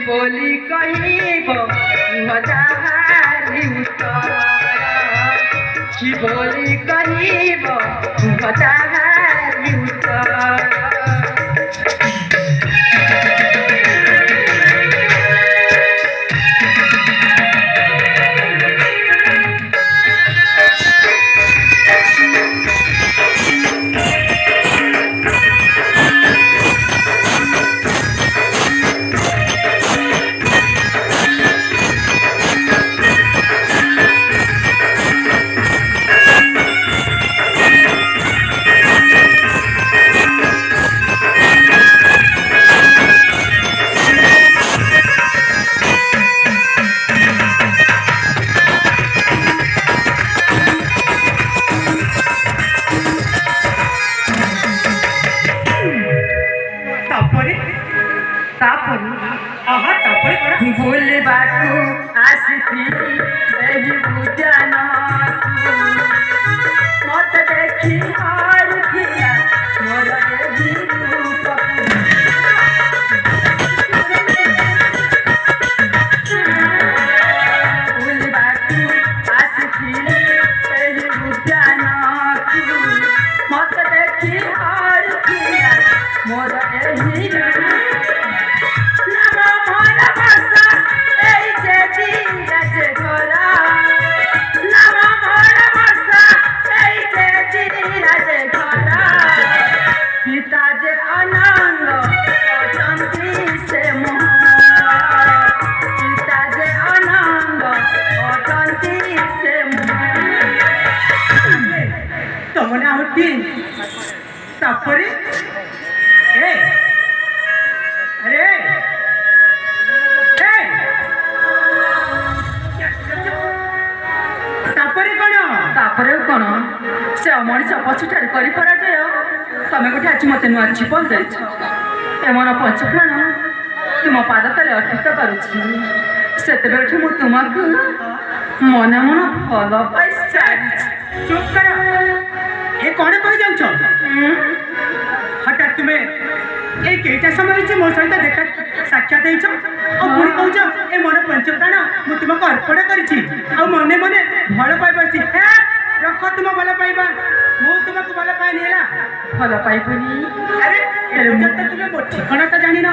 बोली कहिब हजारी उत्तर कि बोली कहिब हजारी उत्तर भूल बाटू आसी बुझान मत देखी हार थिया मोर रूप भूल बाटू आसी बुझान मत देखी हार थिया मोर तापरे ए अरे ए तापरे कौन से अमणी चपचुटार कर पराजय तमें गोटे आज मत नुआ जीवन देछ एमन पंचप्राण तुम पाद तले अर्पित करुछि सेतेबेठु मु तुमको मन मन भल पाई सारी चुप कर ये कौन कह जाऊँ हठात तुम्हें ये कईटा समय मो सहित देखा साक्षात पुणी कौच ए मन पंचप्राण मुझे तुमको अर्पण कर मने मने भल पाई रख तुम भल पाइबा मु तुमको भल पाए भल पाइबनी अरे तुम्हें मो ठिकाना जान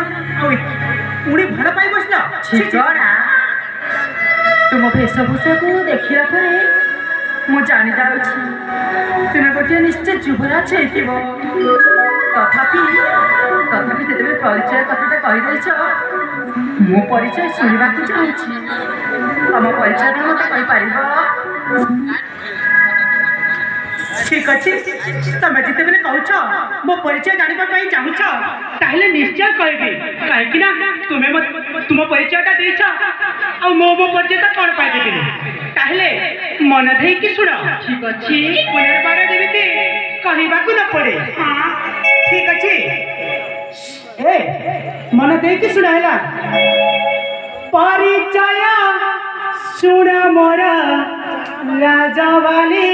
पुणी भल पाई बसला तुम वेशभूषा को देखा मु जानी जाऊँ तुम्हें गोटे निश्चय जुबराज तथापि तथापि जिते परिचय कथा कहीदेच मो परिचय शुणा चाहूँ तुम परिचय मत कहीपर ठीक अच्छे तुम्हें जिते बेले कह मो परिचय जानापी चाहूँ निश्चय कहबी कहीं तुम्हें तुम परिचयटा मो परिचय कौन पाई ताहले मन देकी शुण ठीक अच्छे पुनर्बार जमी कहवाक न पड़े ठीक अच्छे ए मन देकी शुण है परिचय शुण मोर राजवाली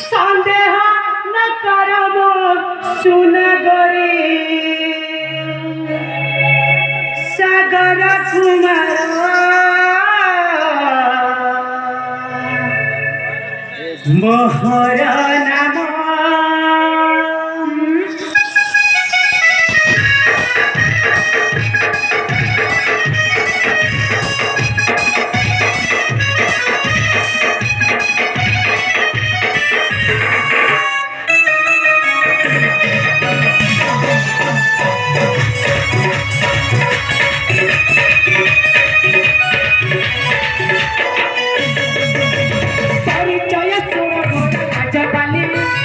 संदेह न कर मो सुन गरी सागर कुमार मोहर नाम परिचय सुन मोर राजवाली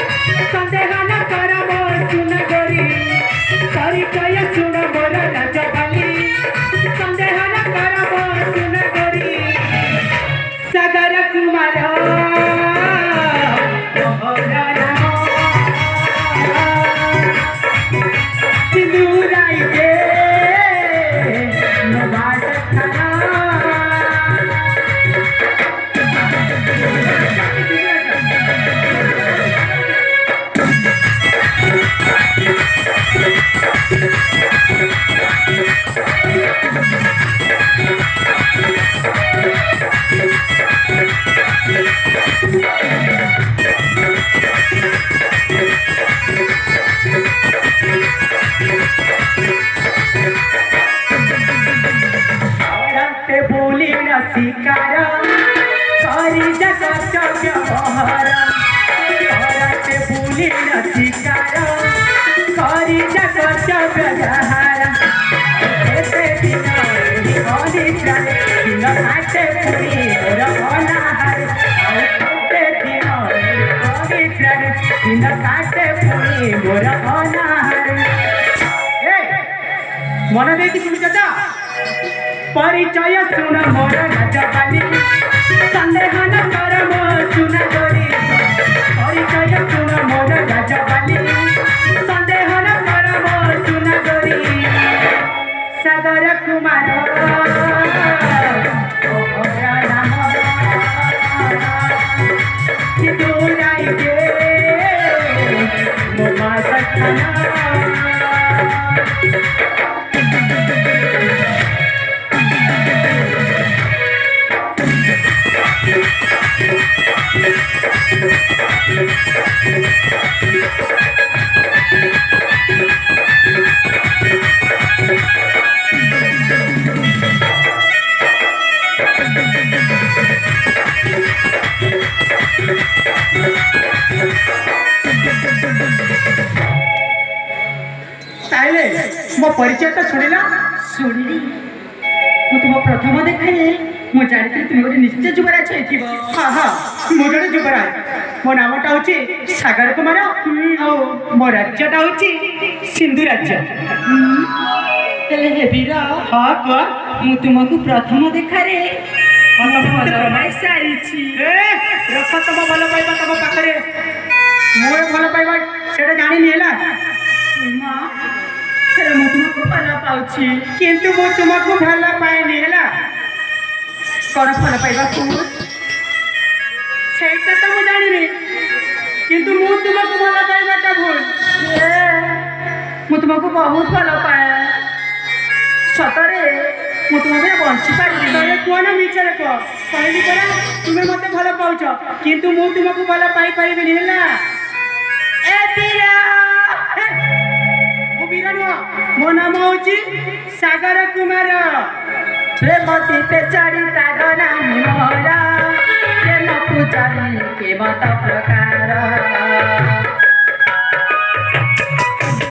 ପହର କରତେ ବୁଲି ନଥିକାର କରି କର୍ତ୍ତବ୍ୟ ଯାହାର ଏତେ ଦିନ ଅନିଦ୍ରାରେ ଦିନ କାଟେ ପୁଣି ମୋର ଅନାହାରେ ଆଉ କେତେ ଦିନ ଅନିଦ୍ରାରେ ଦିନ କାଟେ ପୁଣି ମୋର ଅନାହାରେ ମନ ଦେଇକି ଶୁଣିଛ ତ ପରିଚୟ ଶୁଣ ମୋର ରାଜବାଲି ସନ୍ଦେହ ନ କର ମୋ ସୁନା କରି ପରିଚୟ ଶୁଣ ମୋର ରାଜବାଲି ସନ୍ଦେହ ନ କର ମୋ ସୁନା କରି ସାଗର କୁମାର ଓହରା ନାମ ଦୂରାଇକେ ମୋ ମା ସଖାନା তাইলে ମୋ ପରିଚୟଟା ଶୁଣିଲା ଶୁଣିଲି ମୁଁ ତୁମ ପ୍ରଥମ ଦେଖାଏ ମୁଁ ଜାଣିଥିଲି ତୁମେ ଗୋଟେ ନିଶ୍ଚୟ ଯୁବରାଜ ହେଇଥିବ ହଁ ହଁ ମୁଁ ଜଣେ ଯୁବରାଜ ମୋ ନାମଟା ହଉଛି ସାଗର କୁମାର ଆଉ ମୋ ରାଜ୍ୟଟା ହଉଛି ସିନ୍ଧୁ ରାଜ୍ୟ ହେଲେ ହେ ବୀର ହଁ କୁହ ମୁଁ ତୁମକୁ ପ୍ରଥମ ଦେଖାରେ ମତେ ଭଲ ସାରିଛି ରଖ ତମ ଭଲ ପାଇବା ତମ ପାଖରେ ମୁଁ ଏ ଭଲ ପାଇବା ସେଇଟା ଜାଣିନି ହେଲା ମା ହେଲେ ମୁଁ ତୁମକୁ ଭଲ ପାଉଛି କିନ୍ତୁ ମୁଁ ତୁମକୁ ଭଲ ପାଏନି ହେଲା କ'ଣ ଭଲ ପାଇବାକୁ ସେଇଟା ତ ମୁଁ ଜାଣିନି କିନ୍ତୁ ମୁଁ ତୁମକୁ ଭଲ ପାଇବାଟା ଭୁଲ ମୁଁ ତୁମକୁ ବହୁତ ଭଲ ପାଏ ସତରେ ମୁଁ ତୁମ ପାଇଁ ବଞ୍ଚିପାରିବି ତମେ କୁହ ନା ମିଛରେ କୁହ କହିଲି ପରା ତୁମେ ମତେ ଭଲ ପାଉଛ କିନ୍ତୁ ମୁଁ ତୁମକୁ ଭଲ ପାଇପାରିବିନି ହେଲା ଏ ବୀର ମୁଁ ବୀର ନୁହଁ ମୋ ନାମ ହଉଛି ସାଗର କୁମାର ପ୍ରେମ ଦୀପେ ଚାରି ତାଗ ନାହିଁ ମୋର ପ୍ରେମ ପୂଜାରୀ କେ ମତ